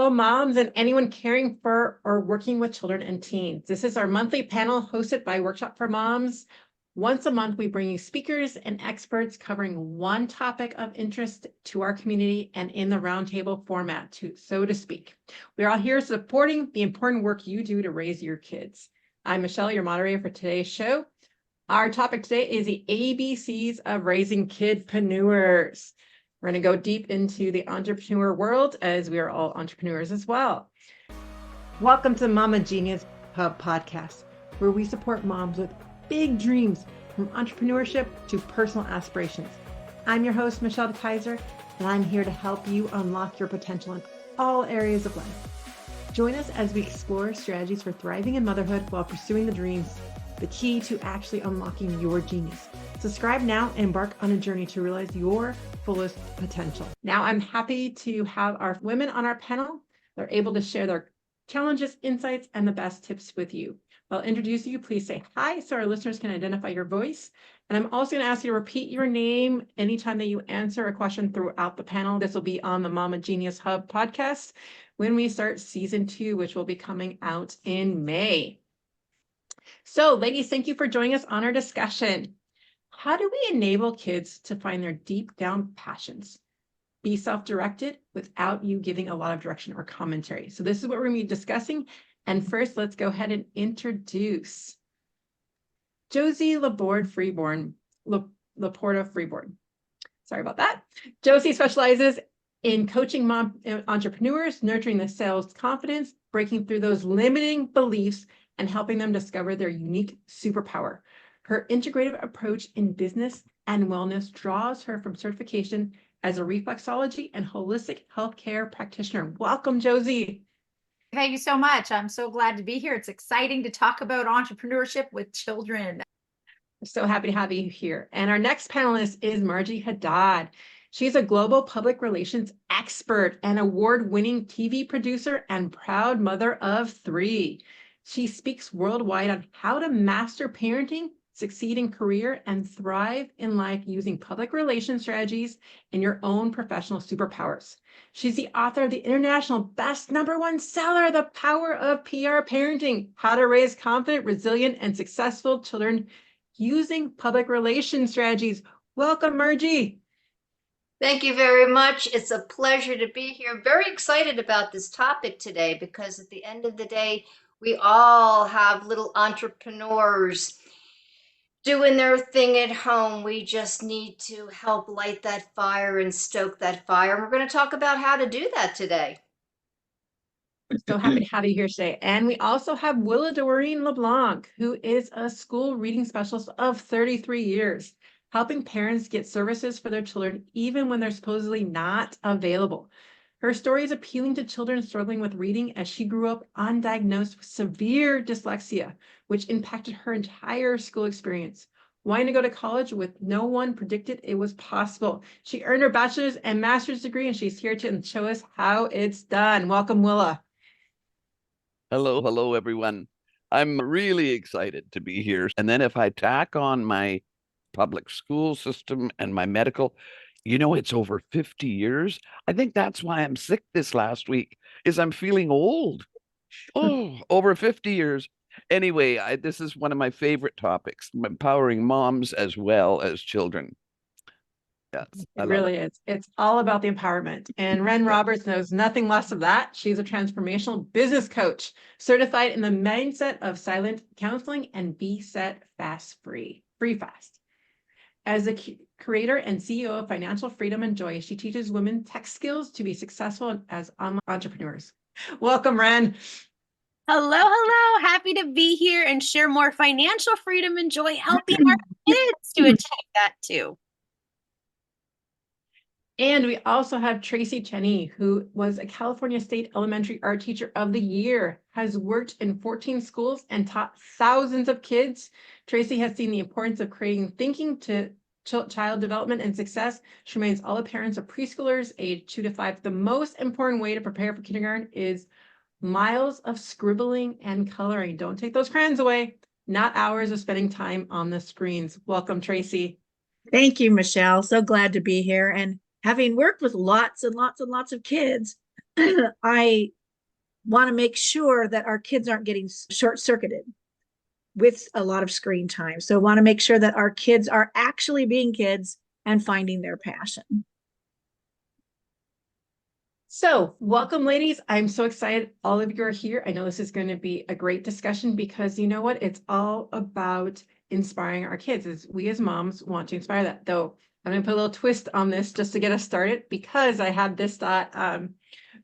fellow moms and anyone caring for or working with children and teens. This is our monthly panel hosted by Workshop for Moms. Once a month, we bring you speakers and experts covering one topic of interest to our community and in the roundtable format, so to speak. We're all here supporting the important work you do to raise your kids. I'm Michelle, your moderator for today's show. Our topic today is the ABCs of raising kidpreneurs. We're going to go deep into the entrepreneur world as we are all entrepreneurs as well. Welcome to Mama Genius Hub podcast, where we support moms with big dreams from entrepreneurship to personal aspirations. I'm your host, Michelle Kaiser, and I'm here to help you unlock your potential in all areas of life. Join us as we explore strategies for thriving in motherhood while pursuing the dreams, the key to actually unlocking your genius. Subscribe now and embark on a journey to realize your fullest potential. Now, I'm happy to have our women on our panel. They're able to share their challenges, insights, and the best tips with you. I'll introduce you. Please say hi so our listeners can identify your voice. And I'm also going to ask you to repeat your name anytime that you answer a question throughout the panel. This will be on the Mama Genius Hub podcast when we start season 2, which will be coming out in May. So, ladies, thank you for joining us on our discussion. How do we enable kids to find their deep down passions? Be self-directed without you giving a lot of direction or commentary. So this is what we're going to be discussing. And first, let's go ahead and introduce Josie Laporta Freeborn. Sorry about that. Josie specializes in coaching mom entrepreneurs, nurturing the sales confidence, breaking through those limiting beliefs, and helping them discover their unique superpower. Her integrative approach in business and wellness draws her from certification as a reflexology and holistic healthcare practitioner. Welcome, Josie. Thank you so much. I'm so glad to be here. It's exciting to talk about entrepreneurship with children. I'm so happy to have you here. And our next panelist is Margie Haddad. She's a global public relations expert and award-winning TV producer and proud mother of 3. She speaks worldwide on how to master parenting, succeed in career, and thrive in life using public relations strategies and your own professional superpowers. She's the author of the international best #1 seller, The Power of PR Parenting, How to Raise Confident, Resilient, and Successful Children Using Public Relations Strategies. Welcome, Margie. Thank you very much. It's a pleasure to be here. Very excited about this topic today because at the end of the day, we all have little entrepreneurs doing their thing at home. We just need to help light that fire and stoke that fire. And we're going to talk about how to do that today. We're so happy to have you here today. And we also have Willa Doreen LeBlanc, who is a school reading specialist of 33 years, helping parents get services for their children even when they're supposedly not available. Her story is appealing to children struggling with reading as she grew up undiagnosed with severe dyslexia, which impacted her entire school experience. Wanting to go to college with no one predicted it was possible. She earned her bachelor's and master's degree, and she's here to show us how it's done. Welcome, Willa. Hello, everyone. I'm really excited to be here. And then if I tack on my public school system and my medical, it's over 50 years. I think that's why I'm sick this last week, is I'm feeling old. Oh, over 50 years. Anyway, this is one of my favorite topics, empowering moms as well as children. Yes, it really is. It's all about the empowerment. And Ren Roberts knows nothing less of that. She's a transformational business coach, certified in the mindset of silent counseling and Be Set Fast Free Fast. As the creator and CEO of Financial Freedom and Joy, she teaches women tech skills to be successful as online entrepreneurs. Welcome, Ren. Hello. Happy to be here and share more financial freedom and joy, helping our kids to achieve that too. And we also have Tracy Cheney, who was a California State Elementary Art Teacher of the Year, has worked in 14 schools and taught thousands of kids. Tracy has seen the importance of creating thinking to child development and success. She reminds all the parents of preschoolers aged 2 to 5. The most important way to prepare for kindergarten is miles of scribbling and coloring. Don't take those crayons away. Not hours of spending time on the screens. Welcome, Tracy. Thank you, Michelle. So glad to be here. And having worked with lots and lots of kids, I want to make sure that our kids aren't getting short-circuited with a lot of screen time. So want to make sure that our kids are actually being kids and finding their passion. So welcome, ladies. I'm so excited all of you are here. I know this is going to be a great discussion because you know what? It's all about inspiring our kids. We as moms want to inspire that. Though I'm going to put a little twist on this just to get us started, because I had this thought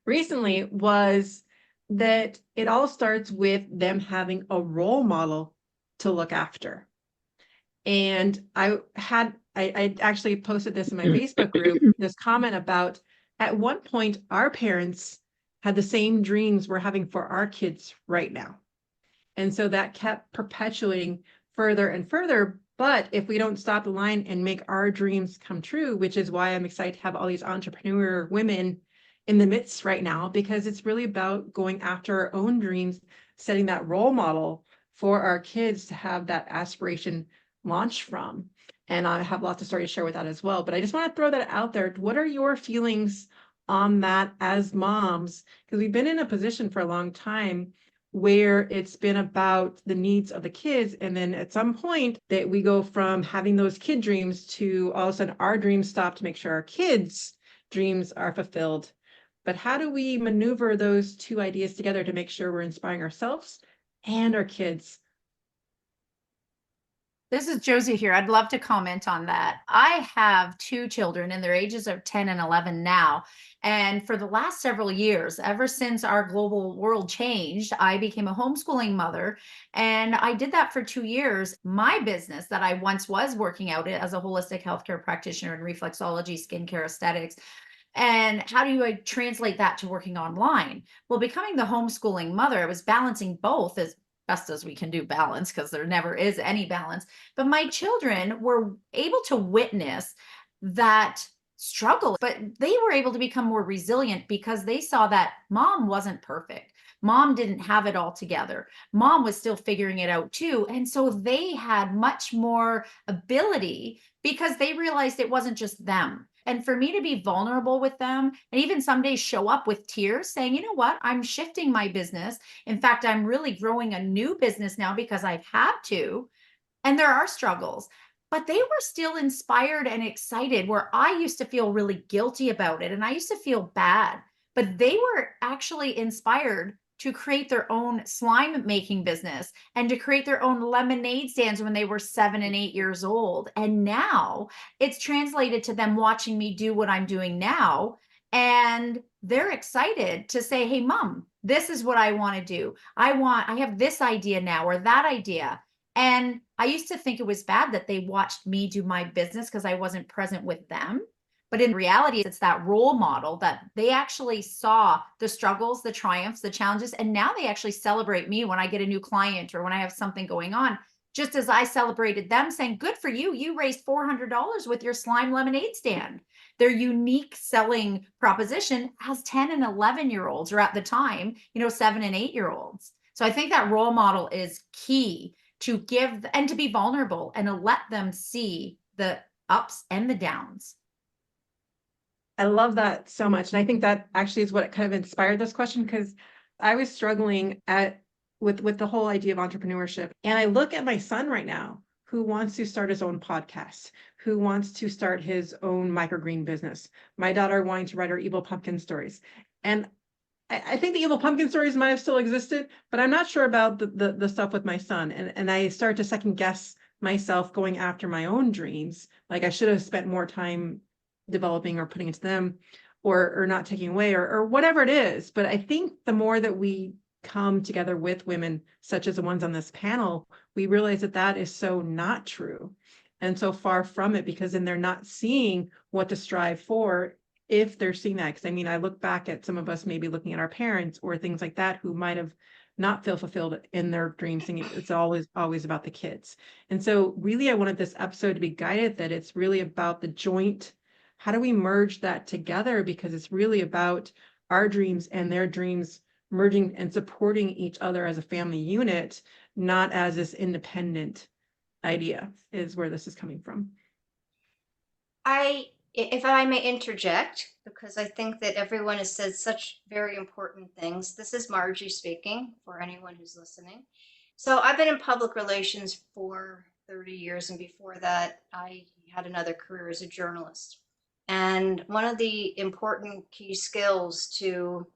recently, was that it all starts with them having a role model to look after. And I actually posted this in my Facebook group, this comment about, at one point, our parents had the same dreams we're having for our kids right now. And so that kept perpetuating further and further. But if we don't stop the line and make our dreams come true, which is why I'm excited to have all these entrepreneur women in the midst right now, because it's really about going after our own dreams, setting that role model for our kids to have that aspiration launch from. And I have lots of stories to share with that as well. But I just want to throw that out there. What are your feelings on that as moms? Because we've been in a position for a long time where it's been about the needs of the kids. And then at some point that we go from having those kid dreams to all of a sudden our dreams stop to make sure our kids' dreams are fulfilled. But how do we maneuver those two ideas together to make sure we're inspiring ourselves and our kids? This is Josie here. I'd love to comment on that. I have two children and their ages are 10 and 11 now. And for the last several years, ever since our global world changed, I became a homeschooling mother. And I did that for 2 years. My business that I once was working out as a holistic healthcare practitioner in reflexology, skincare, aesthetics. And how do I translate that to working online? Well, becoming the homeschooling mother, I was balancing both as best as we can do balance, because there never is any balance. But my children were able to witness that struggle, but they were able to become more resilient because they saw that mom wasn't perfect. Mom didn't have it all together. Mom was still figuring it out too. And so they had much more ability because they realized it wasn't just them. And for me to be vulnerable with them and even some days show up with tears saying, you know what, I'm shifting my business. In fact, I'm really growing a new business now because I've had to. And there are struggles, but they were still inspired and excited, where I used to feel really guilty about it and I used to feel bad. But they were actually inspired to create their own slime making business and to create their own lemonade stands when they were 7 and 8 years old. And now it's translated to them watching me do what I'm doing now. And they're excited to say, hey, mom, this is what I want to do. I have this idea now or that idea. And I used to think it was bad that they watched me do my business because I wasn't present with them. But in reality, it's that role model that they actually saw the struggles, the triumphs, the challenges. And now they actually celebrate me when I get a new client or when I have something going on, just as I celebrated them, saying, good for you. You raised $400 with your slime lemonade stand. Their unique selling proposition has 10 and 11-year-olds, or at the time, 7 and 8-year-olds. So I think that role model is key to give and to be vulnerable and to let them see the ups and the downs. I love that so much. And I think that actually is what kind of inspired this question, because I was struggling with the whole idea of entrepreneurship. And I look at my son right now, who wants to start his own podcast, who wants to start his own microgreen business. My daughter wanting to write her evil pumpkin stories. And I think the evil pumpkin stories might have still existed, but I'm not sure about the stuff with my son. And I start to second guess myself going after my own dreams. Like I should have spent more time developing or putting into them, or not taking away, or whatever it is. But I think the more that we come together with women such as the ones on this panel, we realize that that is so not true and so far from it, because then they're not seeing what to strive for if they're seeing that. Because I mean, I look back at some of us maybe looking at our parents or things like that who might have not feel fulfilled in their dreams, thinking it's always about the kids. And so really I wanted this episode to be guided that it's really about the joint. How do we merge that together? Because it's really about our dreams and their dreams merging and supporting each other as a family unit, not as this independent idea, is where this is coming from. I If I may interject, because I think that everyone has said such very important things. This is Margie speaking for anyone who's listening. So I've been in public relations for 30 years, and before that, I had another career as a journalist. And one of the important key skills to,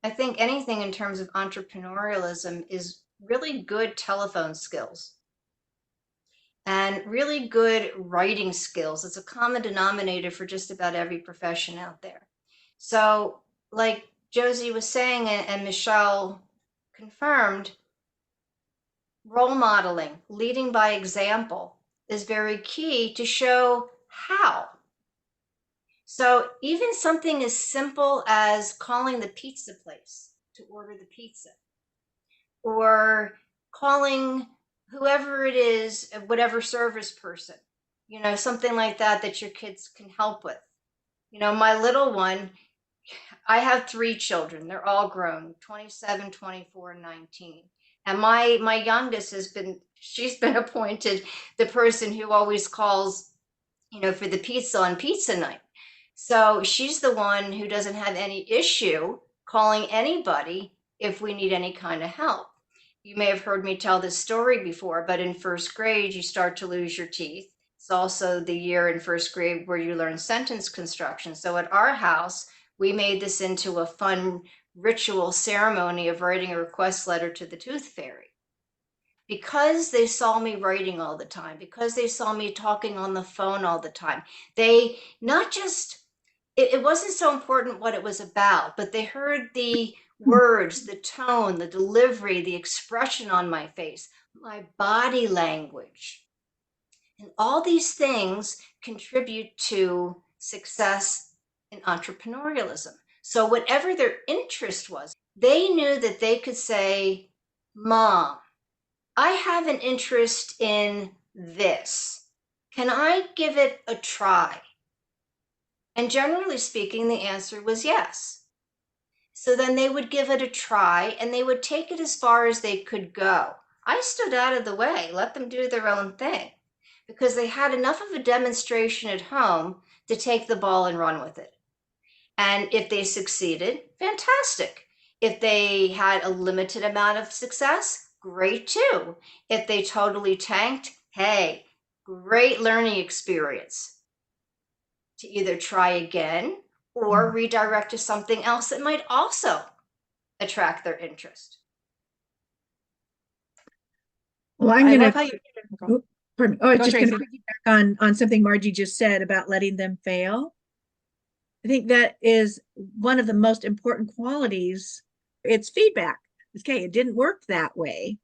I think, anything in terms of entrepreneurialism is really good telephone skills and really good writing skills. It's a common denominator for just about every profession out there. So, like Josie was saying, and Michelle confirmed, role modeling, leading by example is very key to show how. So, even something as simple as calling the pizza place to order the pizza, or calling whoever it is, whatever service person, something like that that your kids can help with. My little one, I have 3 children. They're all grown, 27, 24, and 19. And my youngest she's been appointed the person who always calls, for the pizza on pizza night. So she's the one who doesn't have any issue calling anybody if we need any kind of help. You may have heard me tell this story before, but in first grade, you start to lose your teeth. It's also the year in first grade where you learn sentence construction. So at our house, we made this into a fun ritual ceremony of writing a request letter to the tooth fairy. Because they saw me writing all the time, because they saw me talking on the phone all the time, they not just, it wasn't so important what it was about, but they heard the words, the tone, the delivery, the expression on my face, my body language. And all these things contribute to success in entrepreneurialism. So whatever their interest was, they knew that they could say, Mom, I have an interest in this. Can I give it a try? And generally speaking, the answer was yes. So then they would give it a try and they would take it as far as they could go. I stood out of the way, let them do their own thing, because they had enough of a demonstration at home to take the ball and run with it. And if they succeeded, fantastic. If they had a limited amount of success, great too. If they totally tanked, hey, great learning experience to either try again or redirect to something else that might also attract their interest. Well, I'm I going love to, how you. pardon me. Oh, I was Go, just going to Tracy. piggyback on something Margie just said about letting them fail. I think that is one of the most important qualities. It's feedback. Okay, it didn't work that way,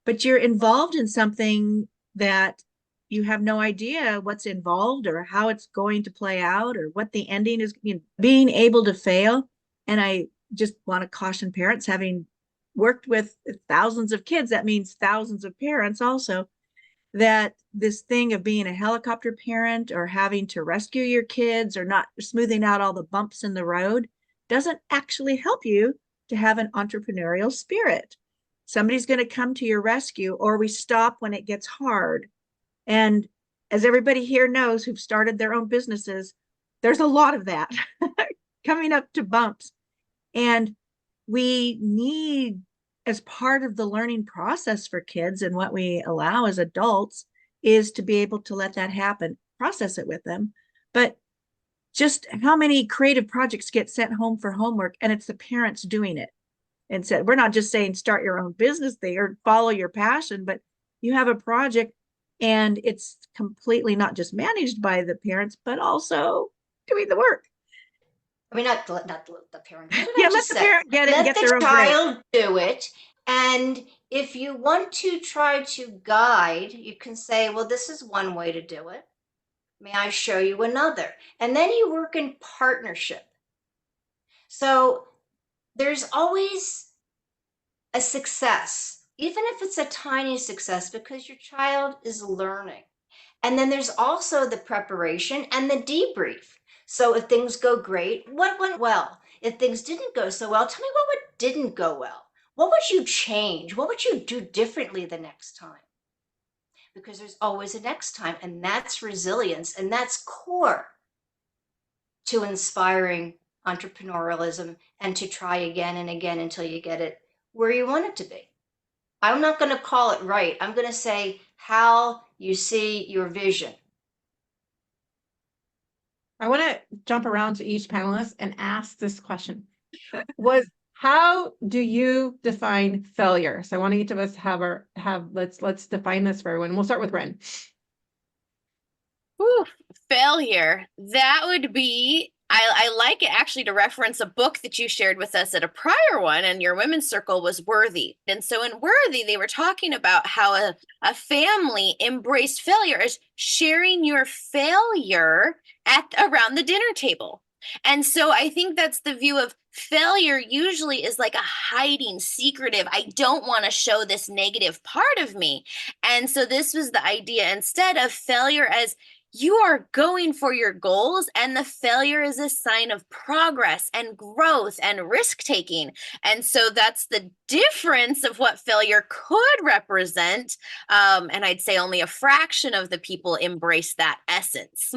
but you're involved in something that you have no idea what's involved or how it's going to play out or what the ending is. Being able to fail. And I just want to caution parents, having worked with thousands of kids, that means thousands of parents also, that this thing of being a helicopter parent or having to rescue your kids or not smoothing out all the bumps in the road doesn't actually help you to have an entrepreneurial spirit. Somebody's going to come to your rescue, or we stop when it gets hard. And as everybody here knows who've started their own businesses, there's a lot of that coming up to bumps. And we need, as part of the learning process for kids and what we allow as adults, is to be able to let that happen, process it with them. But just how many creative projects get sent home for homework and it's the parents doing it? And said, we're not just saying start your own business there, follow your passion, but you have a project and it's completely not just managed by the parents, but also doing the work. I mean, not the parent. What did Yeah, I let just the say? parent get it and Let get their the own grade. child do it. And if you want to try to guide, you can say, well, this is one way to do it. May I show you another? And then you work in partnership. So there's always a success, even if it's a tiny success, because your child is learning. And then there's also the preparation and the debrief. So if things go great, what went well? If things didn't go so well, tell me what didn't go well. What would you change? What would you do differently the next time? Because there's always a next time, and that's resilience, and that's core to inspiring entrepreneurialism and to try again and again until you get it where you want it to be. I'm not going to call it right. I'm going to say how you see your vision. I want to jump around to each panelist and ask this question. How do you define failure? So I want each of us let's define this for everyone. We'll start with Ren. Ooh, failure. That would be, I like it actually to reference a book that you shared with us at a prior one, and your women's circle was Worthy. And so in Worthy, they were talking about how a family embraced failure as sharing your failure around the dinner table. And so I think that's the view of failure usually is like a hiding, secretive, I don't want to show this negative part of me. And so this was the idea instead of failure as you are going for your goals, and the failure is a sign of progress and growth and risk taking. And so that's the difference of what failure could represent. And I'd say only a fraction of the people embrace that essence.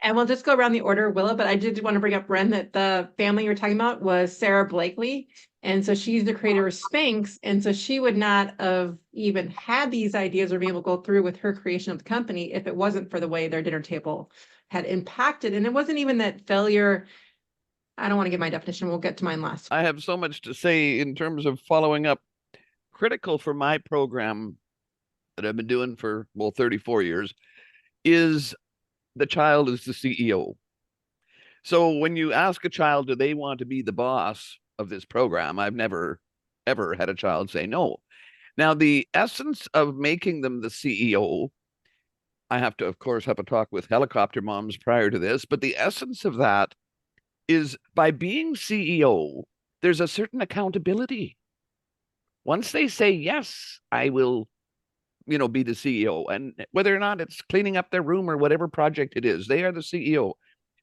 And we'll just go around the order, Willa, but I did want to bring up, Ren, that the family you're talking about was Sarah Blakely. And so she's the creator of Spanx. And so she would not have even had these ideas or be able to go through with her creation of the company if it wasn't for the way their dinner table had impacted. And it wasn't even that failure. I don't want to give my definition. We'll get to mine last. I have so much to say in terms of following up. Critical for my program that I've been doing for, 34 years is the child is the CEO. So when you ask a child, do they want to be the boss of this program? I've never, ever had a child say no. Now, the essence of making them the CEO, I have to, of course, have a talk with helicopter moms prior to this, but the essence of that is by being CEO, there's a certain accountability. Once they say, yes, I will, be the CEO, and whether or not it's cleaning up their room or whatever project it is, they are the CEO.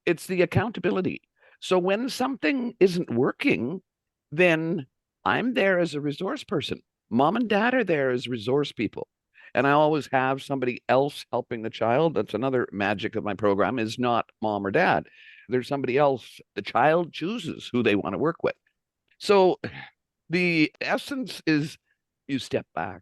It's the accountability. So when something isn't working, then I'm there as a resource person. Mom and dad are there as resource people. And I always have somebody else helping the child. That's another magic of my program, is not mom or dad. There's somebody else. The child chooses who they want to work with. So the essence is you step back.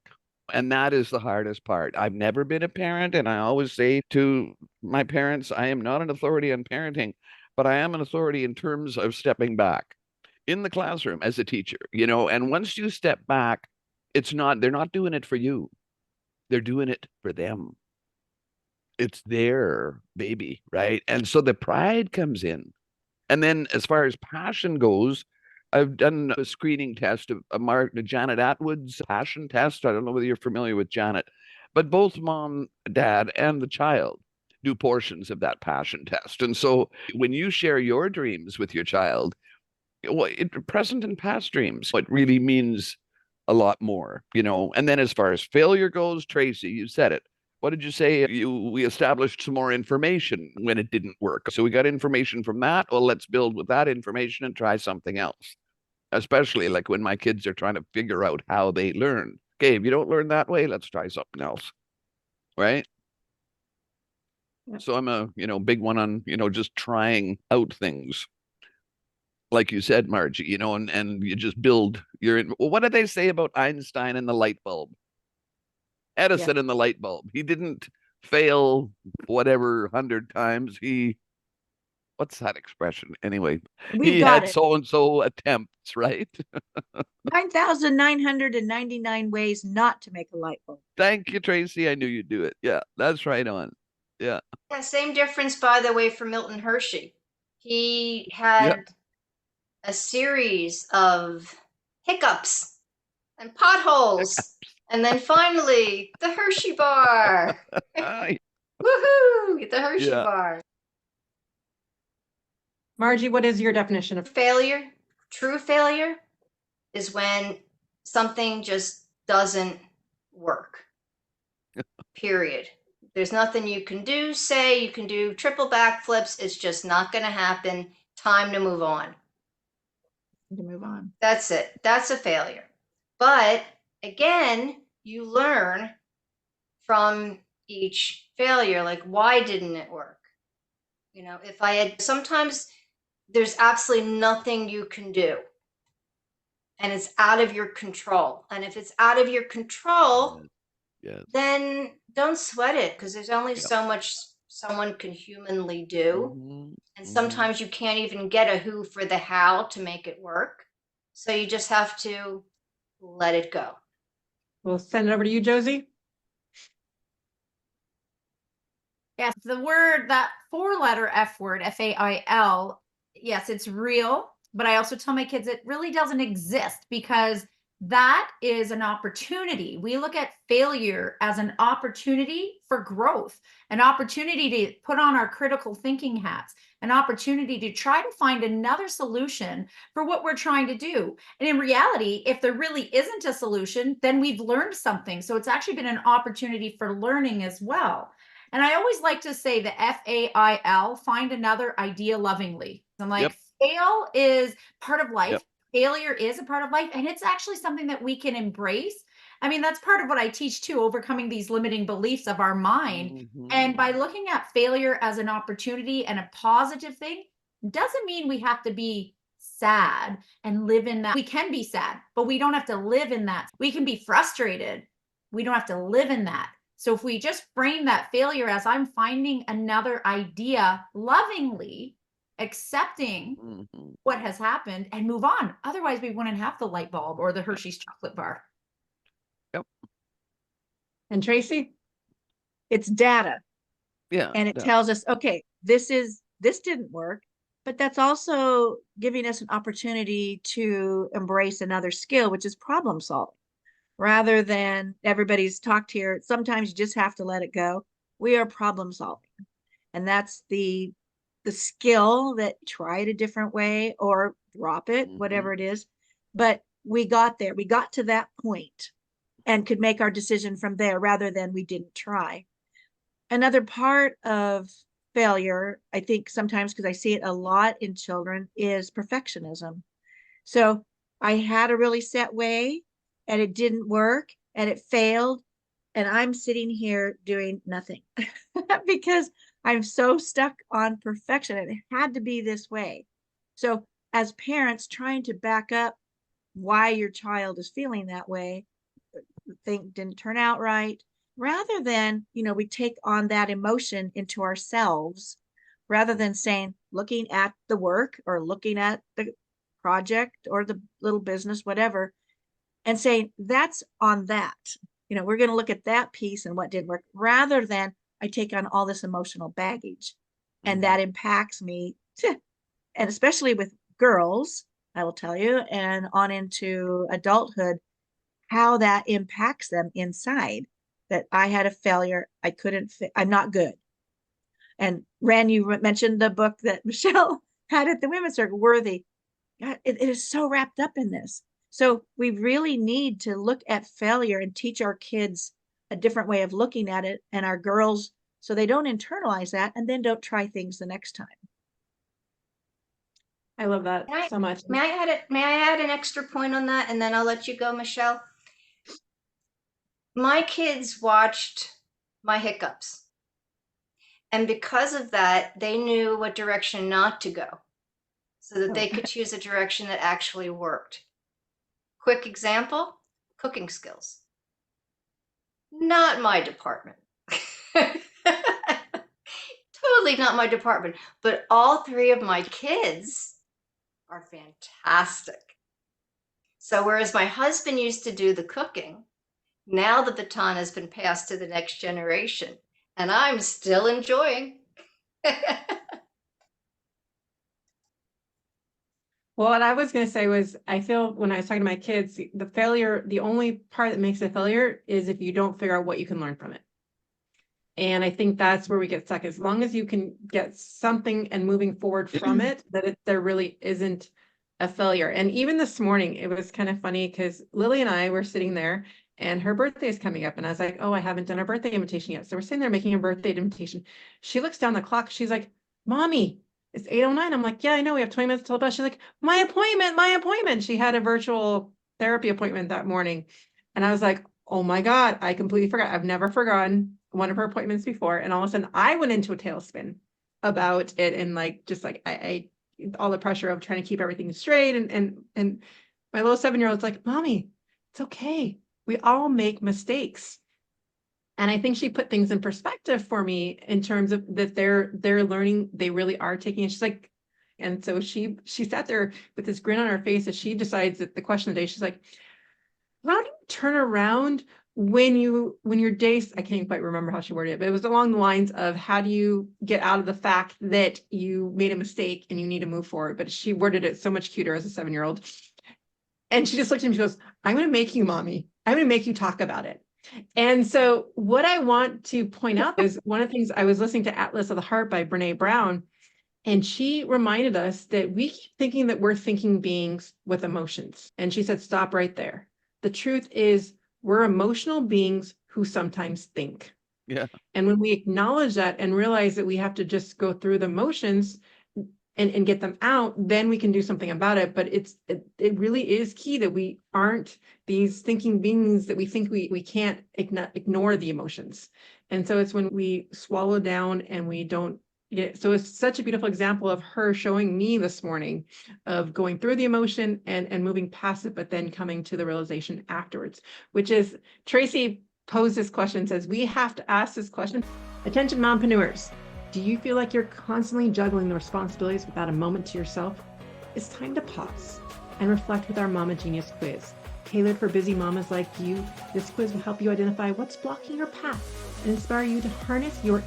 And that is the hardest part. I've never been a parent, and I always say to my parents, I am not an authority on parenting, but I am an authority in terms of stepping back in the classroom as a teacher, and once you step back, they're not doing it for you. They're doing it for them. It's their baby, right? And so the pride comes in. And then as far as passion goes, I've done a screening test of Janet Atwood's passion test. I don't know whether you're familiar with Janet, but both mom, dad, and the child do portions of that passion test. And so when you share your dreams with your child, present and past dreams, it really means a lot more, And then as far as failure goes, Tracy, you said it. What did you say? We established some more information when it didn't work. So we got information from that. Well, let's build with that information and try something else. Especially like when my kids are trying to figure out how they learn. Okay, if you don't learn that way, let's try something else. Right? Yep. So I'm a, big one on, just trying out things. Like you said, Margie, and you just build what did they say about Einstein and the light bulb? Edison and the light bulb. He didn't fail whatever 100 times. What's that expression? Anyway, he had so-and-so attempts, right? 9,999 ways not to make a light bulb. Thank you, Tracy. I knew you'd do it. Yeah, that's right on. Yeah. Yeah, same difference, by the way, for Milton Hershey. He had a series of hiccups and potholes. And then finally, the Hershey bar. Woohoo! The Hershey bar. Margie, what is your definition of failure? True failure is when something just doesn't work. Period. There's nothing you can do, say, you can do triple backflips. It's just not going to happen. Time to move on. That's it. That's a failure. But again, you learn from each failure, like, why didn't it work? You know, if I had, sometimes there's absolutely nothing you can do and it's out of your control. And if it's out of your control, Yes. then don't sweat it, because there's only Yep. so much someone can humanly do. Mhm, And mhm. sometimes you can't even get a who for the how to make it work. So you just have to let it go. We'll send it over to you, Josie. Yes, the word, that 4-letter F word, FAIL, yes, it's real. But I also tell my kids it really doesn't exist, because that is an opportunity. We look at failure as an opportunity for growth, an opportunity to put on our critical thinking hats, an opportunity to try to find another solution for what we're trying to do. And in reality, if there really isn't a solution, then we've learned something. So it's actually been an opportunity for learning as well. And I always like to say the FAIL, find another idea lovingly. I'm like, Yep. fail is part of life. Yep. Failure is a part of life. And it's actually something that we can embrace. I mean, that's part of what I teach too, overcoming these limiting beliefs of our mind. And by Mhm. looking at failure as an opportunity and a positive thing, doesn't mean we have to be sad and live in that. We can be sad, but we don't have to live in that. We can be frustrated. We don't have to live in that. So if we just frame that failure as I'm finding another idea lovingly, accepting Mhm. what has happened and move on. Otherwise, we wouldn't have the light bulb or the Hershey's chocolate bar. Yep. And Tracy? It's data. Yeah. And it Yeah. tells us, okay, this didn't work, but that's also giving us an opportunity to embrace another skill, which is problem solving. Rather than everybody's talked here, sometimes you just have to let it go. We are problem solving. And that's the skill that try it a different way or drop it, whatever Mhm. it is. But we got there. We got to that point and could make our decision from there rather than we didn't try. Another part of failure, I think sometimes, because I see it a lot in children, is perfectionism. So I had a really set way and it didn't work and it failed. And I'm sitting here doing nothing because I'm so stuck on perfection. It had to be this way. So, as parents, trying to back up why your child is feeling that way, think didn't turn out right, rather than, we take on that emotion into ourselves, rather than saying, looking at the work or looking at the project or the little business, whatever, and saying, that's on that. We're going to look at that piece and what didn't work, rather than I take on all this emotional baggage and Mhm. that impacts me. And especially with girls, I will tell you, and on into adulthood, how that impacts them inside, that I had a failure. I couldn't fit. I'm not good. And Ran, you mentioned the book that Michelle had at the Women's Circle, Worthy. God, it is so wrapped up in this. So we really need to look at failure and teach our kids a different way of looking at it, and our girls, so they don't internalize that and then don't try things the next time. I love that Can I, so much. may I add an extra point on that, and then I'll let you go, Michelle? My kids watched my hiccups. And because of that, they knew what direction not to go so that they could choose a direction that actually worked. Quick example, cooking skills. Not my department. Totally not my department. But all three of my kids are fantastic. So whereas my husband used to do the cooking, now the baton has been passed to the next generation, and I'm still enjoying. Well, what I was going to say was, I feel when I was talking to my kids, the failure, the only part that makes a failure is if you don't figure out what you can learn from it. And I think that's where we get stuck. As long as you can get something and moving forward from it, there really isn't a failure. And even this morning, it was kind of funny because Lily and I were sitting there and her birthday is coming up. And I was like, oh, I haven't done a birthday invitation yet. So we're sitting there making a birthday invitation. She looks down the clock. She's like, Mommy, it's 8:09. I'm like, yeah, I know. We have 20 minutes till the bus. She's like, my appointment. She had a virtual therapy appointment that morning. And I was like, oh my God, I completely forgot. I've never forgotten one of her appointments before. And all of a sudden I went into a tailspin about it, and like just like I all the pressure of trying to keep everything straight, and my little 7-year-old's like, Mommy, it's okay. We all make mistakes. And I think she put things in perspective for me in terms of that they're learning, they really are taking it. She's like, and so she sat there with this grin on her face as she decides that the question of the day, she's like, how do you turn around when your days, I can't quite remember how she worded it, but it was along the lines of how do you get out of the fact that you made a mistake and you need to move forward? But she worded it so much cuter as a 7-year-old. And she just looked at me, she goes, I'm going to make you, Mommy. I'm going to make you talk about it. And so what I want to point out is one of the things, I was listening to Atlas of the Heart by Brene Brown, and she reminded us that we keep thinking that we're thinking beings with emotions. And she said, stop right there. The truth is we're emotional beings who sometimes think. Yeah. And when we acknowledge that and realize that we have to just go through the motions and get them out, then we can do something about it. But it really is key that we aren't these thinking beings that we think we can't ignore the emotions. And so it's when we swallow down and we don't get, so it's such a beautiful example of her showing me this morning of going through the emotion and moving past it, but then coming to the realization afterwards, which is, Tracy posed this question, says, we have to ask this question. Attention mompreneurs. Do you feel like you're constantly juggling the responsibilities without a moment to yourself? It's time to pause and reflect with our Mama Genius quiz. Tailored for busy mamas like you, this quiz will help you identify what's blocking your path and inspire you to harness your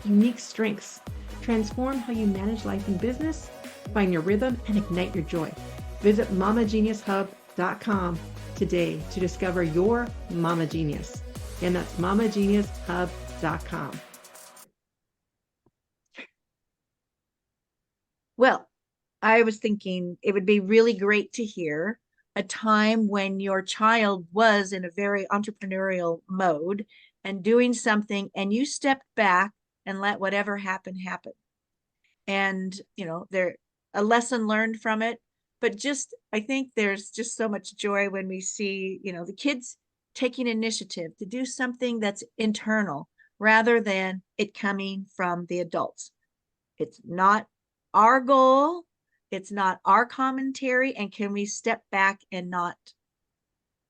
unique strengths. Transform how you manage life and business, find your rhythm, and ignite your joy. Visit mamageniushub.com today to discover your Mama Genius. Again, that's mamageniushub.com. Well, I was thinking it would be really great to hear a time when your child was in a very entrepreneurial mode and doing something, and you stepped back and let whatever happen happen. And, there a lesson learned from it, but I think there's just so much joy when we see, the kids taking initiative to do something that's internal rather than it coming from the adults. It's not our goal, it's not our commentary, and can we step back and not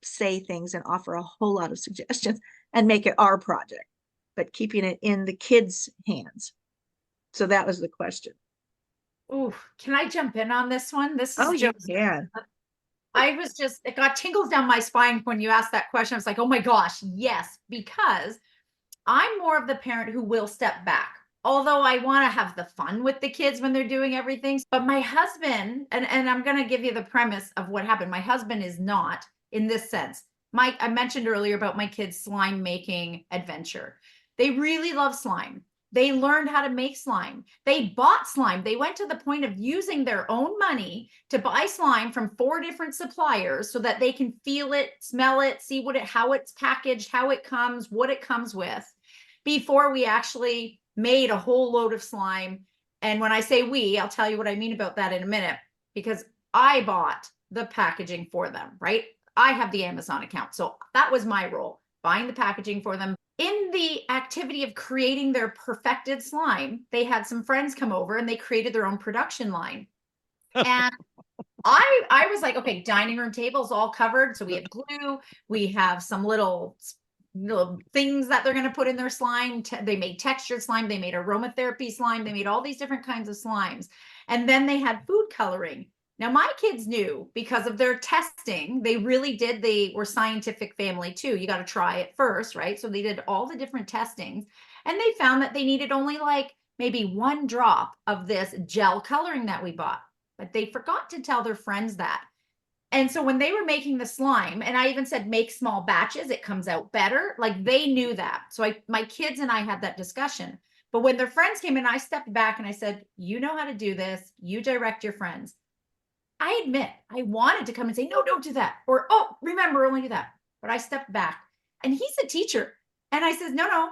say things and offer a whole lot of suggestions and make it our project, but keeping it in the kids' hands. So that was the question. Oh, can I jump in on this one? This is You can. it got tingles down my spine when you asked that question. I was like, oh my gosh, yes, because I'm more of the parent who will step back. Although I want to have the fun with the kids when they're doing everything. But my husband, and I'm going to give you the premise of what happened. My husband is not in this sense. I mentioned earlier about my kids' slime making adventure. They really love slime. They learned how to make slime. They bought slime. They went to the point of using their own money to buy slime from 4 different suppliers so that they can feel it, smell it, see how it's packaged, how it comes, what it comes with, before we actually made a whole load of slime. And when I say we, I'll tell you what I mean about that in a minute, because I bought the packaging for them, right? I have the Amazon account. So that was my role, buying the packaging for them. In the activity of creating their perfected slime, they had some friends come over and they created their own production line. And I was like, okay, dining room tables all covered. So we have glue, we have some little things that they're going to put in their slime. They made textured slime, they made aromatherapy slime, they made all these different kinds of slimes. And then they had food coloring. Now my kids knew, because of their testing, they were scientific family too. You got to try it first, right? So they did all the different testings, and they found that they needed only like maybe 1 drop of this gel coloring that we bought, but they forgot to tell their friends that. And so when they were making the slime, and I even said, make small batches, it comes out better. Like, they knew that. So my kids and I had that discussion. But when their friends came in, I stepped back and I said, you know how to do this. You direct your friends. I admit I wanted to come and say, no, don't do that. Or, oh, remember, only do that. But I stepped back, and he's a teacher. And I said, no,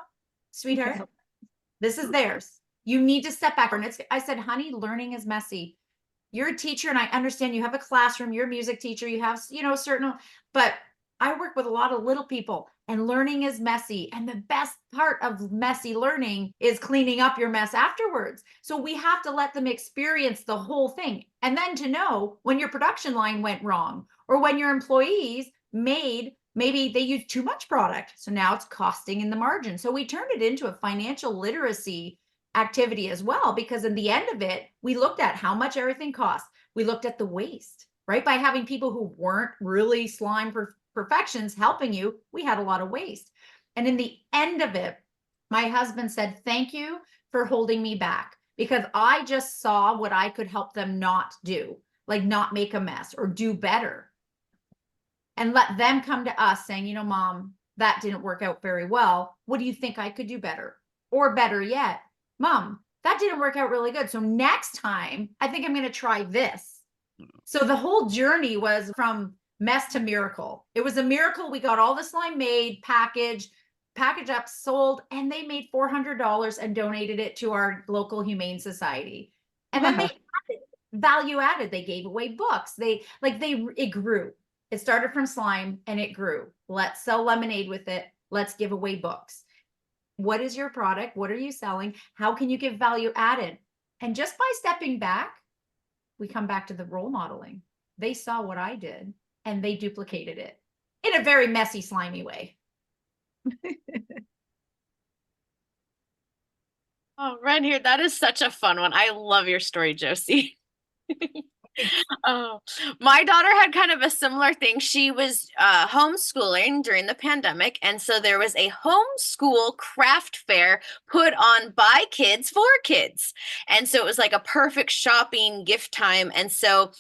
sweetheart, this is theirs. You need to step back. And I said, honey, learning is messy. You're a teacher, and I understand you have a classroom, you're a music teacher, you have, certain, but I work with a lot of little people, and learning is messy. And the best part of messy learning is cleaning up your mess afterwards. So we have to let them experience the whole thing. And then to know when your production line went wrong, or when your employees maybe they used too much product. So now it's costing in the margin. So we turned it into a financial literacy activity as well, because in the end of it, we looked at how much everything costs. We looked at the waste, right? By having people who weren't really slime perfections helping you, we had a lot of waste. And in the end of it, my husband said, thank you for holding me back, because I just saw what I could help them not do, like not make a mess or do better. And let them come to us saying, you know, Mom, that didn't work out very well. What do you think I could do better? Or better yet, Mom, that didn't work out really good. So next time, I think I'm going to try this. So the whole journey was from mess to miracle. It was a miracle. We got all the slime made, packaged up, sold, and they made $400 and donated it to our local humane society. And then they added, value added. They gave away books. It grew. It started from slime and it grew. Let's sell lemonade with it. Let's give away books. What is your product? What are you selling? How can you give value added? And just by stepping back, we come back to the role modeling. They saw what I did and they duplicated it in a very messy, slimy way. Oh, right here. That is such a fun one. I love your story, Josie. Oh, my daughter had kind of a similar thing. She was homeschooling during the pandemic. And so there was a homeschool craft fair put on by kids for kids. And so it was like a perfect shopping gift time. And so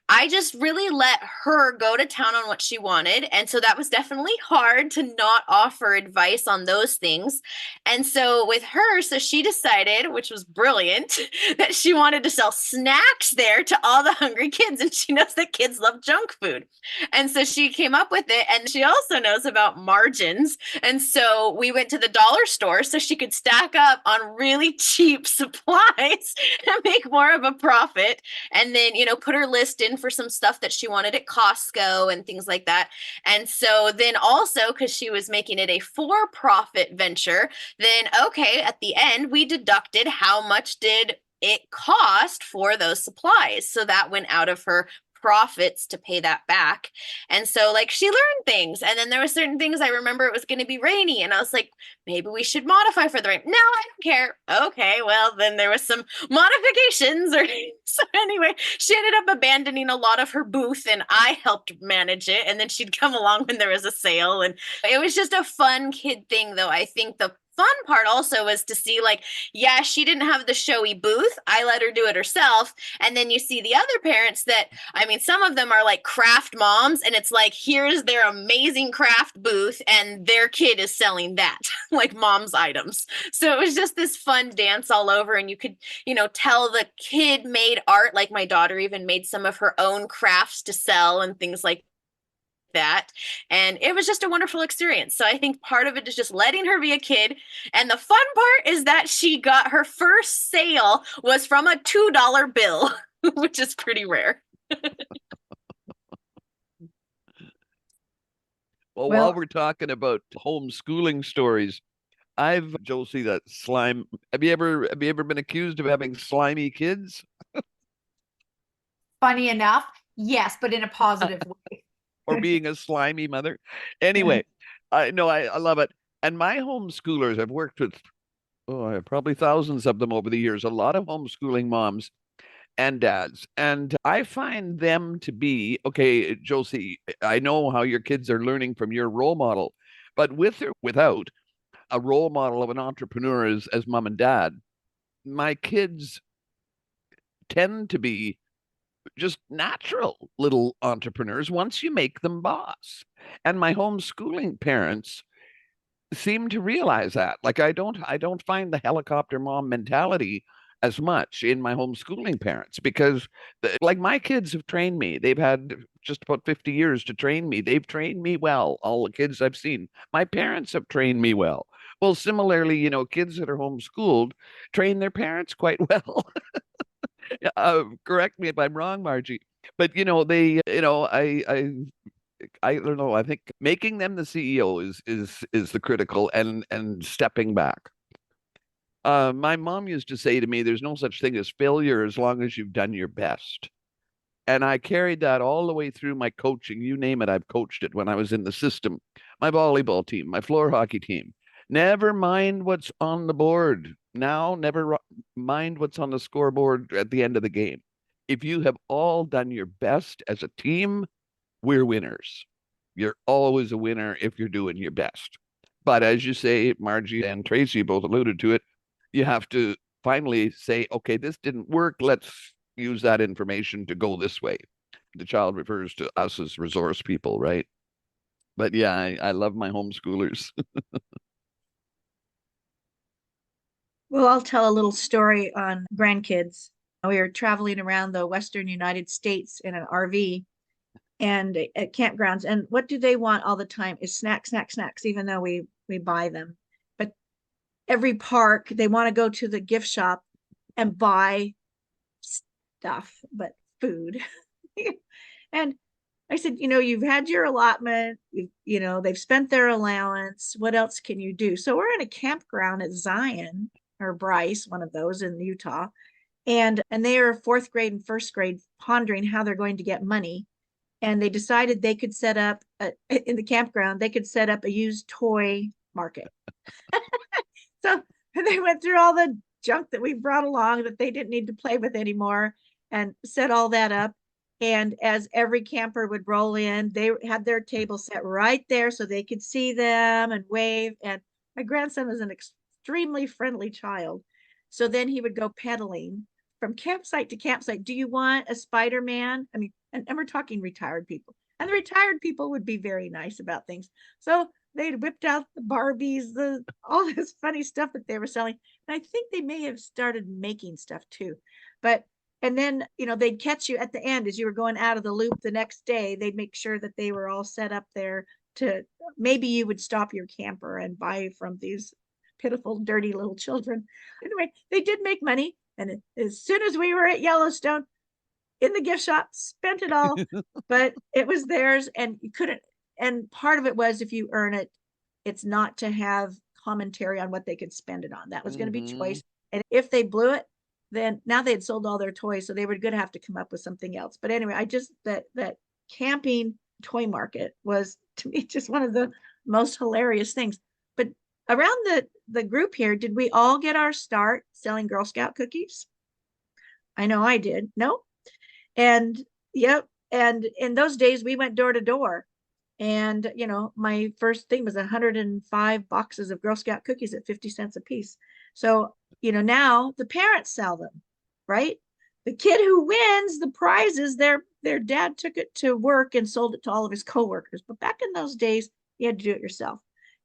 I just really let her go to town on what she wanted. And so that was definitely hard to not offer advice on those things. And so with her, so she decided, which was brilliant, that she wanted to sell snacks there to all the hungry kids. And she knows that kids love junk food. And so she came up with it. And she also knows about margins. And so we went to the dollar store so she could stack up on really cheap supplies and make more of a profit. And then, put her list in for some stuff that she wanted at Costco and things like that. And so then also, because she was making it a for-profit venture, then okay, at the end, we deducted how much did it cost for those supplies. So that went out of her profits to pay that back. And so she learned things. And then there were certain things I remember it was going to be rainy. And I was like, maybe we should modify for the rain. No, I don't care. Okay, well, then there was some modifications. So anyway, she ended up abandoning a lot of her booth and I helped manage it. And then she'd come along when there was a sale. And it was just a fun kid thing, though. I think the fun part also was to see yeah, she didn't have the showy booth. I let her do it herself. And then you see the other parents that, some of them are craft moms and it's here's their amazing craft booth and their kid is selling that mom's items. So it was just this fun dance all over. And you could, tell the kid made art. My daughter even made some of her own crafts to sell and things like that. And it was just a wonderful experience. So I think part of it is just letting her be a kid. And the fun part is that she got her first sale was from a $2 bill, which is pretty rare. Well, while we're talking about homeschooling stories, Josie, that slime. Have you ever been accused of having slimy kids? Funny enough, yes, but in a positive way. Or being a slimy mother? Anyway, I love it. And my homeschoolers, I've worked with probably thousands of them over the years, a lot of homeschooling moms and dads. And I find them to be, okay, Josie, I know how your kids are learning from your role model, but with or without a role model of an entrepreneur as mom and dad, my kids tend to be just natural little entrepreneurs once you make them boss. And my homeschooling parents seem to realize that. I don't find the helicopter mom mentality as much in my homeschooling parents because my kids have trained me. They've had just about 50 years to train me. They've trained me well, all the kids I've seen. My parents have trained me well. Well, similarly, kids that are homeschooled train their parents quite well. Correct me if I'm wrong, Margie. But they, I don't know. I think making them the CEO is the critical, and stepping back. My mom used to say to me, there's no such thing as failure as long as you've done your best. And I carried that all the way through my coaching. You name it, I've coached it when I was in the system. My volleyball team, my floor hockey team. Never mind what's on the board. Now, mind what's on the scoreboard at the end of the game. If you have all done your best as a team, we're winners. You're always a winner if you're doing your best. But as you say, Margie and Tracy both alluded to it, you have to finally say, okay, this didn't work. Let's use that information to go this way. The child refers to us as resource people, right? But yeah, I love my homeschoolers. Well, I'll tell a little story on grandkids. We were traveling around the Western United States in an RV and at campgrounds. And what do they want all the time is snacks, snacks, snacks, even though we buy them. But every park, they want to go to the gift shop and buy stuff, but food. And I said, you've had your allotment, they've spent their allowance. What else can you do? So we're in a campground at Zion or Bryce, one of those in Utah. And they are fourth grade and first grade pondering how they're going to get money. And they decided they could set up in the campground, they could set up a used toy market. So they went through all the junk that we brought along that they didn't need to play with anymore and set all that up. And as every camper would roll in, they had their table set right there so they could see them and wave. And my grandson was an extremely friendly child. So then he would go pedaling from campsite to campsite. Do you want a Spider-Man? I mean, and we're talking retired people. And the retired people would be very nice about things. So they'd whipped out the Barbies, all this funny stuff that they were selling. And I think they may have started making stuff too. And then, they'd catch you at the end as you were going out of the loop the next day. They'd make sure that they were all set up there to, maybe you would stop your camper and buy from these pitiful, dirty little children. Anyway, they did make money. And as soon as we were at Yellowstone, in the gift shop, spent it all, but it was theirs and you couldn't. And part of it was, if you earn it, it's not to have commentary on what they could spend it on. That was going to be choice. And if they blew it, then now they had sold all their toys, so they were going to have to come up with something else. But anyway, that camping toy market was, to me, just one of the most hilarious things. But around the group here, did we all get our start selling Girl Scout cookies? I know I did. No? And yep. And in those days, we went door to door. And, my first thing was 105 boxes of Girl Scout cookies at 50 cents a piece. So, now the parents sell them, right? The kid who wins the prizes, their dad took it to work and sold it to all of his coworkers. But back in those days, you had to do it yourself.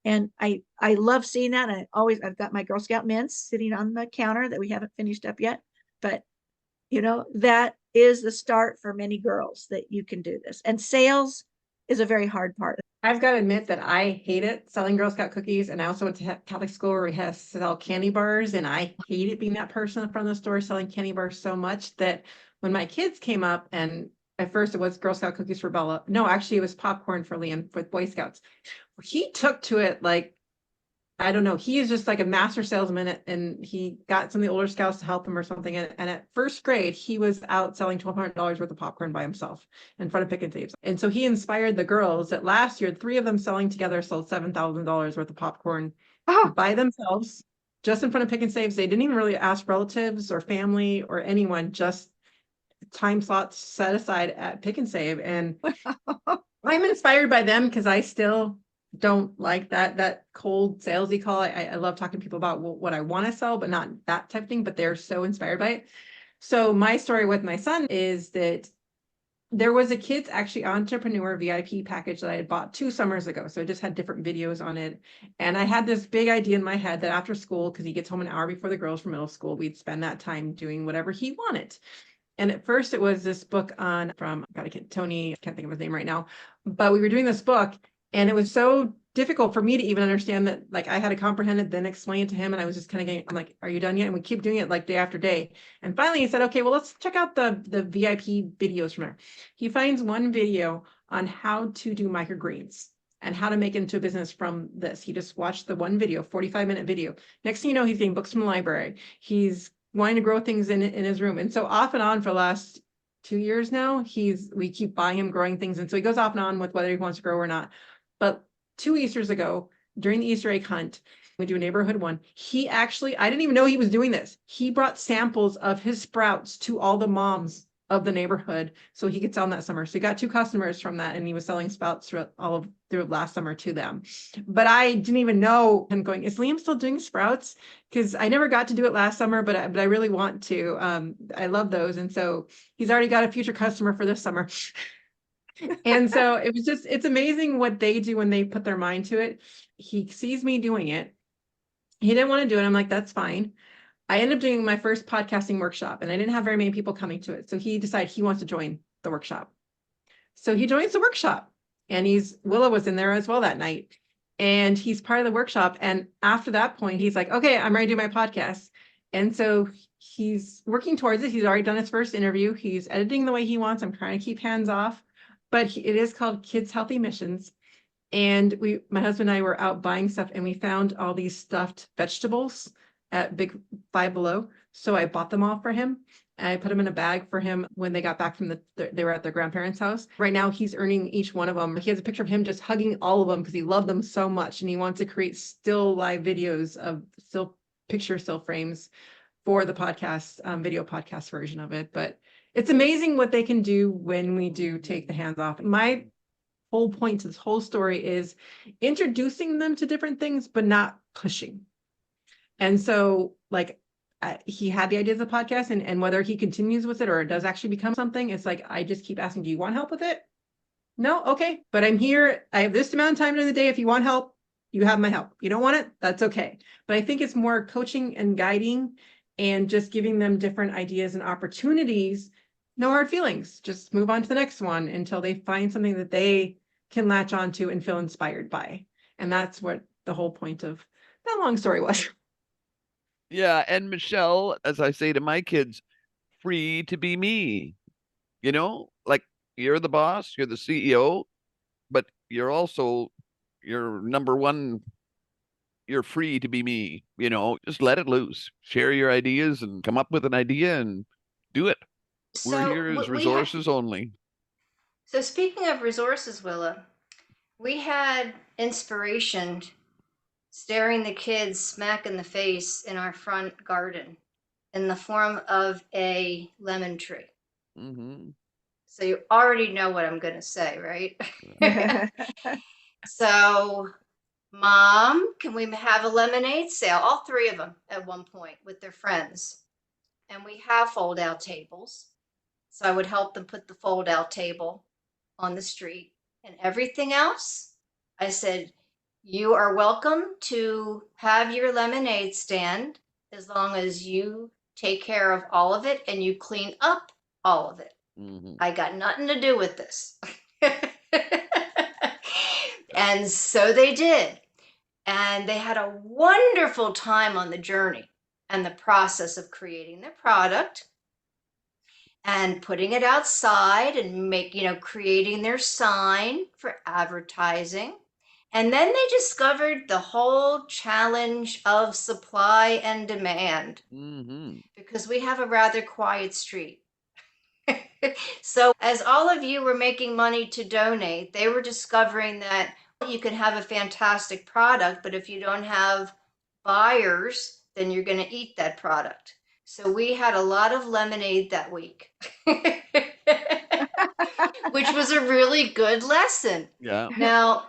And I love seeing that. I've got my Girl Scout mints sitting on the counter that we haven't finished up yet. But, that is the start for many girls, that you can do this. And sales is a very hard part. I've got to admit that I hate it selling Girl Scout cookies. And I also went to Catholic school where we had to sell candy bars. And I hated being that person in front of the store selling candy bars so much that when my kids came up, and at first it was Girl Scout cookies for Bella. No, actually it was popcorn for Liam with Boy Scouts. He took to it like, I don't know. He is just like a master salesman, and he got some of the older scouts to help him or something. And at first grade, he was out selling $1,200 worth of popcorn by himself in front of Pick and Saves. And so he inspired the girls that last year, 3 of them selling together sold $7,000 worth of popcorn by themselves, just in front of Pick and Saves. They didn't even really ask relatives or family or anyone, just time slots set aside at Pick and Save. And I'm inspired by them because I still don't like that cold salesy call. I love talking to people about what I want to sell, but not that type of thing, but they're so inspired by it. So my story with my son is that there was a kids actually entrepreneur VIP package that I had bought 2 summers ago. So I just had different videos on it. And I had this big idea in my head that after school, because he gets home an hour before the girls from middle school, we'd spend that time doing whatever he wanted. And at first it was this book Tony, I can't think of his name right now, but we were doing this book. And it was so difficult for me to even understand that, like, I had to comprehend it, then explain it to him. And I was just kind of getting, I'm like, are you done yet? And we keep doing it like day after day. And finally he said, okay, well, let's check out the VIP videos from there. He finds one video on how to do microgreens and how to make it into a business from this. He just watched the one video, 45-minute video. Next thing you know, he's getting books from the library. He's wanting to grow things in his room. And so off and on for the last 2 years now, we keep buying him growing things. And so he goes off and on with whether he wants to grow or not. But 2 Easters ago, during the Easter egg hunt, we do a neighborhood one. He actually, I didn't even know he was doing this. He brought samples of his sprouts to all the moms of the neighborhood so he could sell them that summer. So he got 2 customers from that, and he was selling sprouts through last summer to them. But I didn't even know him going, is Liam still doing sprouts? Because I never got to do it last summer, but I really want to. I love those. And so he's already got a future customer for this summer. And so it's amazing what they do when they put their mind to it. He sees me doing it. He didn't want to do it. I'm like, that's fine. I ended up doing my first podcasting workshop, and I didn't have very many people coming to it. So he decided he wants to join the workshop. So he joins the workshop, and Willa was in there as well that night, and he's part of the workshop. And after that point, he's like, okay, I'm ready to do my podcast. And so he's working towards it. He's already done his first interview. He's editing the way he wants. I'm trying to keep hands off, but it is called Kids Healthy Missions. And my husband and I were out buying stuff, and we found all these stuffed vegetables at Big Five Below. So I bought them all for him, and I put them in a bag for him when they got back from they were at their grandparents' house. Right now, he's earning each one of them. He has a picture of him just hugging all of them because he loved them so much, and he wants to create still live videos of still frames for the podcast, video podcast version of it. But it's amazing what they can do when we do take the hands off. My whole point to this whole story is introducing them to different things, but not pushing. And so like he had the idea of the podcast, and whether he continues with it or it does actually become something, it's like, I just keep asking, do you want help with it? No? Okay. But I'm here. I have this amount of time in the day. If you want help, you have my help. You don't want it? That's okay. But I think it's more coaching and guiding and just giving them different ideas and opportunities. No hard feelings. Just move on to the next one until they find something that they can latch onto and feel inspired by. And that's what the whole point of that long story was. Yeah. And Michelle, as I say to my kids, free to be me, like you're the boss, you're the CEO, but you're also your number one. You're free to be me, just let it loose, share your ideas and come up with an idea and do it. We're here as resources only. So speaking of resources, Willa, we had inspiration staring the kids smack in the face in our front garden in the form of a lemon tree. Mm-hmm. So you already know what I'm going to say, right? So, Mom, can we have a lemonade sale? All 3 of them at one point with their friends. And we have fold-out tables. So I would help them put the fold-out table on the street. And everything else, I said, you are welcome to have your lemonade stand as long as you take care of all of it and you clean up all of it. Mm-hmm. I got nothing to do with this. And so they did. And they had a wonderful time on the journey and the process of creating their product and putting it outside and creating their sign for advertising. And then they discovered the whole challenge of supply and demand, Mm-hmm. because we have a rather quiet street. So as all of you were making money to donate, they were discovering that you can have a fantastic product, but if you don't have buyers, then you're going to eat that product. So we had a lot of lemonade that week, which was a really good lesson. Yeah. Now,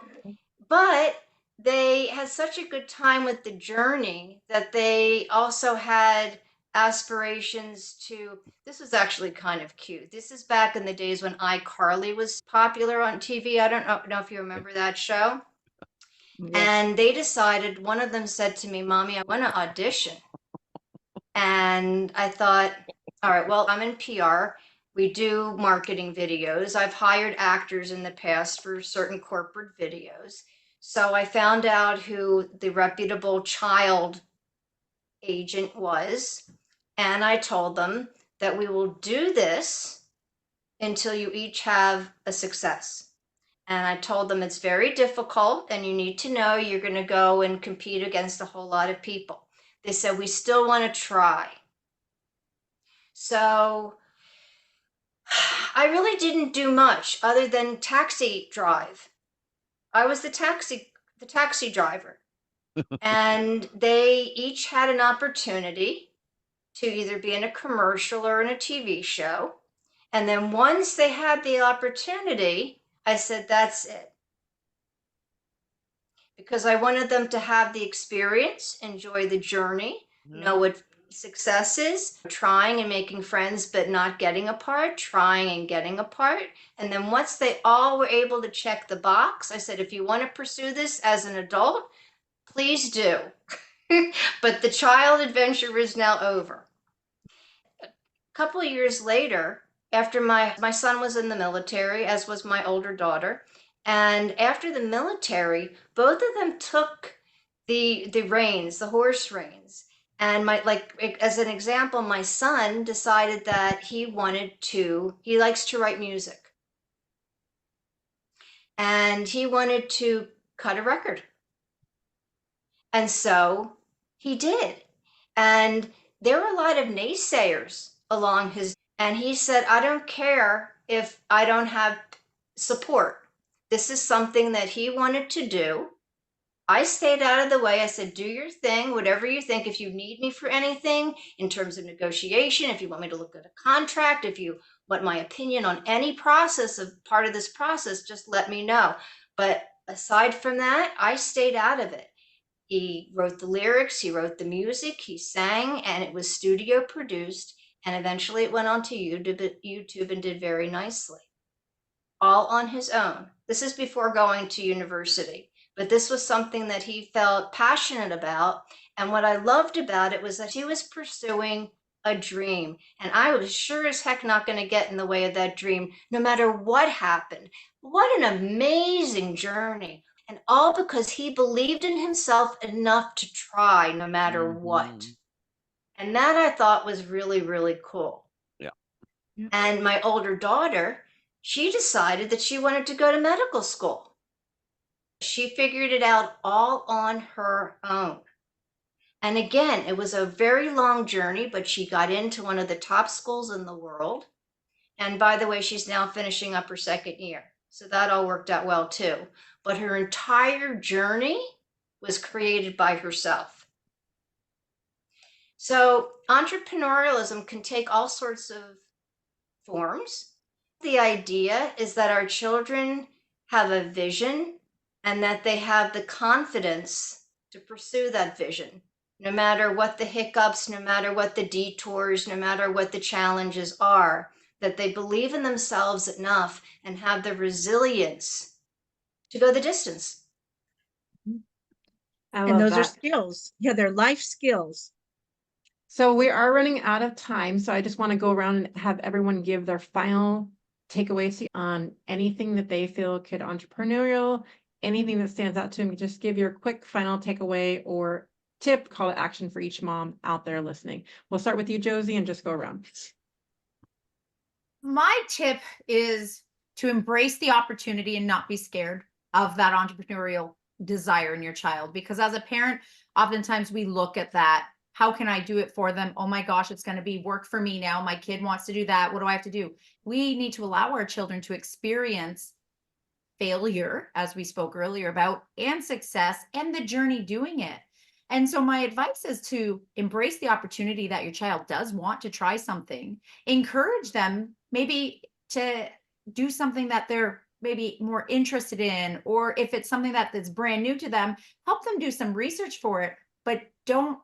but they had such a good time with the journey that they also had aspirations to, this was actually kind of cute. This is back in the days when iCarly was popular on TV. I don't know if you remember that show. Yes. And they decided, one of them said to me, Mommy, I want to audition. And I thought, all right, well, I'm in PR. We do marketing videos. I've hired actors in the past for certain corporate videos. So I found out who the reputable child agent was. And I told them that we will do this until you each have a success. And I told them it's very difficult and you need to know you're going to go and compete against a whole lot of people. They said, we still want to try. So I really didn't do much other than taxi drive. I was the taxi driver. And they each had an opportunity to either be in a commercial or in a TV show. And then once they had the opportunity, I said, that's it. Because I wanted them to have the experience, enjoy the journey, know what success is, trying and making friends, but not getting apart, trying and getting apart. And then once they all were able to check the box, I said, if you want to pursue this as an adult, please do. But the child adventure is now over. A couple of years later, after my son was in the military, as was my older daughter, and after the military, both of them took the reins, the horse reins. And as an example, my son decided that he likes to write music. And he wanted to cut a record. And so he did. And there were a lot of naysayers along and he said, I don't care if I don't have support. This is something that he wanted to do. I stayed out of the way. I said, do your thing, whatever you think. If you need me for anything in terms of negotiation, if you want me to look at a contract, if you want my opinion on any part of this process, just let me know. But aside from that, I stayed out of it. He wrote the lyrics, he wrote the music, he sang, and it was studio produced. And eventually it went on to YouTube and did very nicely. All on his own. This is before going to university, but this was something that he felt passionate about. And what I loved about it was that he was pursuing a dream. And I was sure as heck not going to get in the way of that dream, no matter what happened. What an amazing journey. And all because he believed in himself enough to try no matter what. And that I thought was really, really cool. Yeah. And my older daughter, she decided that she wanted to go to medical school. She figured it out all on her own. And again, it was a very long journey, but she got into one of the top schools in the world. And by the way, she's now finishing up her second year. So that all worked out well too. But her entire journey was created by herself. So entrepreneurialism can take all sorts of forms. The idea is that our children have a vision and that they have the confidence to pursue that vision, no matter what the hiccups, no matter what the detours, no matter what the challenges are, that they believe in themselves enough and have the resilience to go the distance. And those are skills. Yeah, they're life skills. So we are running out of time. So I just want to go around and have everyone give their final takeaways on anything that they feel could entrepreneurial, anything that stands out to them. Just give your quick final takeaway or tip, call to action for each mom out there listening. We'll start with you, Josie, and just go around. My tip is to embrace the opportunity and not be scared of that entrepreneurial desire in your child. Because as a parent, oftentimes we look at that. How can I do it for them? Oh my gosh, it's going to be work for me now. My kid wants to do that. What do I have to do? We need to allow our children to experience failure, as we spoke earlier about, and success, and the journey doing it. And so my advice is to embrace the opportunity that your child does want to try something. Encourage them maybe to do something that they're maybe more interested in, or if it's something that's brand new to them, help them do some research for it, but don't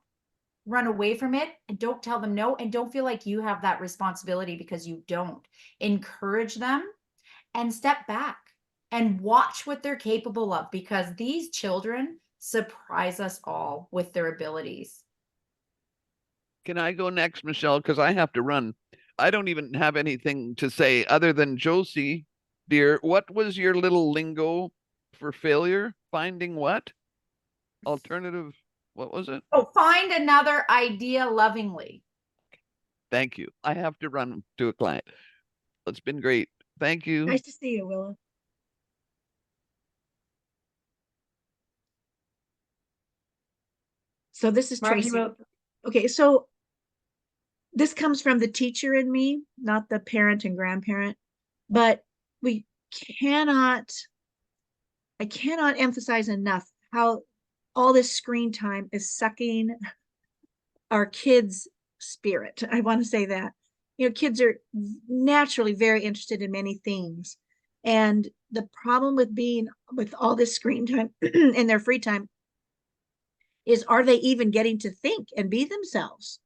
run away from it and don't tell them no, and don't feel like you have that responsibility, because you don't. Encourage them and step back and watch what they're capable of, because these children surprise us all with their abilities. Can I go next, Michelle? Because I have to run. I don't even have anything to say other than, Josie, dear, what was your little lingo for failure? Finding what? Alternative, what was it? Oh, find another idea lovingly. Thank you. I have to run to a client. It's been great. Thank you. Nice to see you, Willa. So this is Margie Tracy. wrote, Okay, so this comes from the teacher in me, not the parent and grandparent, but we cannot, I cannot emphasize enough how all this screen time is sucking our kids' spirit. I want to say that. You know, kids are naturally very interested in many things. And the problem with being with all this screen time in their free time is, are they even getting to think and be themselves?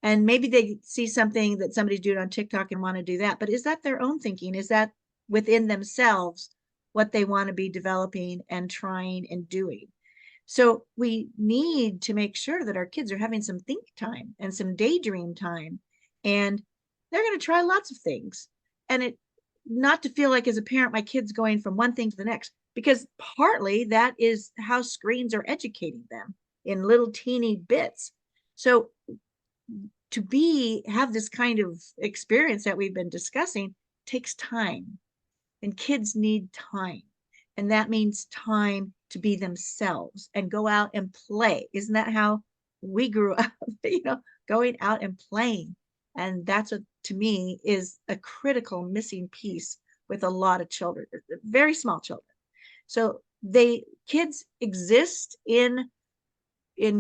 And maybe they see something that somebody's doing on TikTok and want to do that, but is that their own thinking? Is that within themselves what they want to be developing and trying and doing? So we need to make sure that our kids are having some think time and some daydream time, and they're going to try lots of things. And it, not to feel like as a parent, my kid's going from one thing to the next, because partly that is how screens are educating them in little teeny bits. So to have this kind of experience that we've been discussing takes time, and kids need time. And that means time to be themselves and go out and play. Isn't that how we grew up? You know, going out and playing. And that's what, to me, is a critical missing piece with a lot of children, very small children. So kids exist in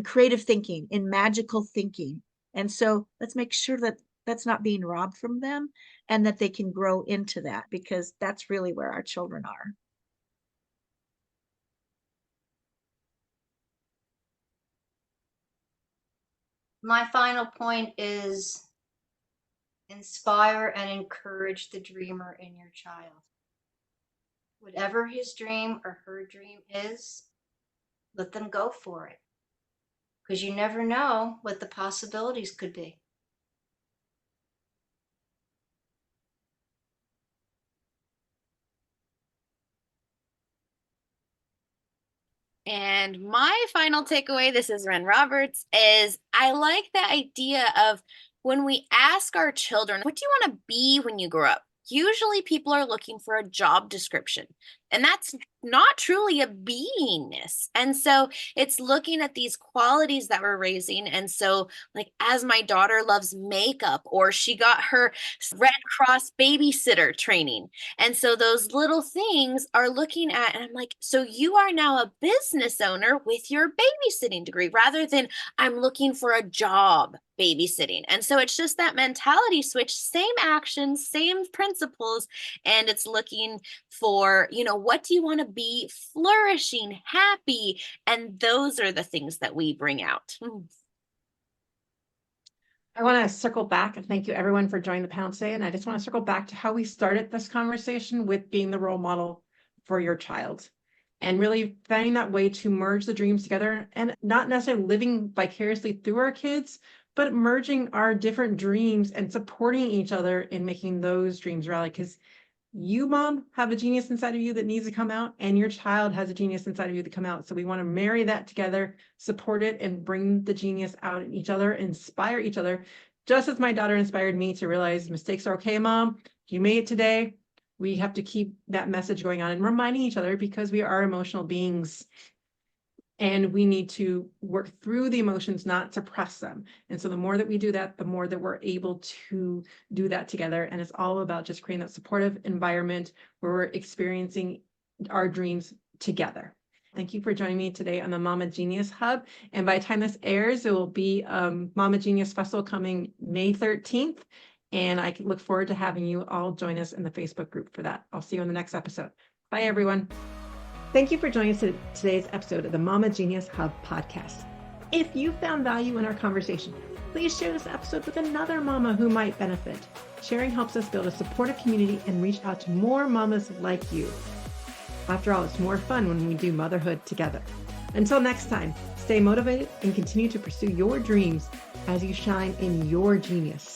creative thinking, in magical thinking. And so let's make sure that that's not being robbed from them, and that they can grow into that, because that's really where our children are. My final point is inspire and encourage the dreamer in your child. Whatever his dream or her dream is, let them go for it, because you never know what the possibilities could be. And my final takeaway, this is Ren Roberts, is I like the idea of when we ask our children, what do you want to be when you grow up? Usually people are looking for a job description, and that's not truly a beingness. And so it's looking at these qualities that we're raising. And so, like, as my daughter loves makeup, or she got her Red Cross babysitter training. And so those little things are looking at, and I'm like, so you are now a business owner with your babysitting degree, rather than I'm looking for a job babysitting. And so it's just that mentality switch, same actions, same principles. And it's looking for, what do you want to be? Flourishing, happy. And those are the things that we bring out. I want to circle back and thank you everyone for joining the panel today. And I just want to circle back to how we started this conversation with being the role model for your child, and really finding that way to merge the dreams together, and not necessarily living vicariously through our kids, but merging our different dreams and supporting each other in making those dreams reality. Because you, mom, have a genius inside of you that needs to come out, and your child has a genius inside of you to come out. So we want to marry that together, support it, and bring the genius out in each other, inspire each other. Just as my daughter inspired me to realize mistakes are okay, mom. You made it today. We have to keep that message going on and reminding each other, because we are emotional beings. And we need to work through the emotions, not suppress them. And so the more that we do that, the more that we're able to do that together. And it's all about just creating that supportive environment where we're experiencing our dreams together. Thank you for joining me today on the Mama Genius Hub. And by the time this airs, it will be Mama Genius Festival coming May 13th. And I look forward to having you all join us in the Facebook group for that. I'll see you in the next episode. Bye, everyone. Thank you for joining us in today's episode of the Mama Genius Hub podcast. If you found value in our conversation, please share this episode with another mama who might benefit. Sharing helps us build a supportive community and reach out to more mamas like you. After all, it's more fun when we do motherhood together. Until next time, stay motivated and continue to pursue your dreams as you shine in your genius.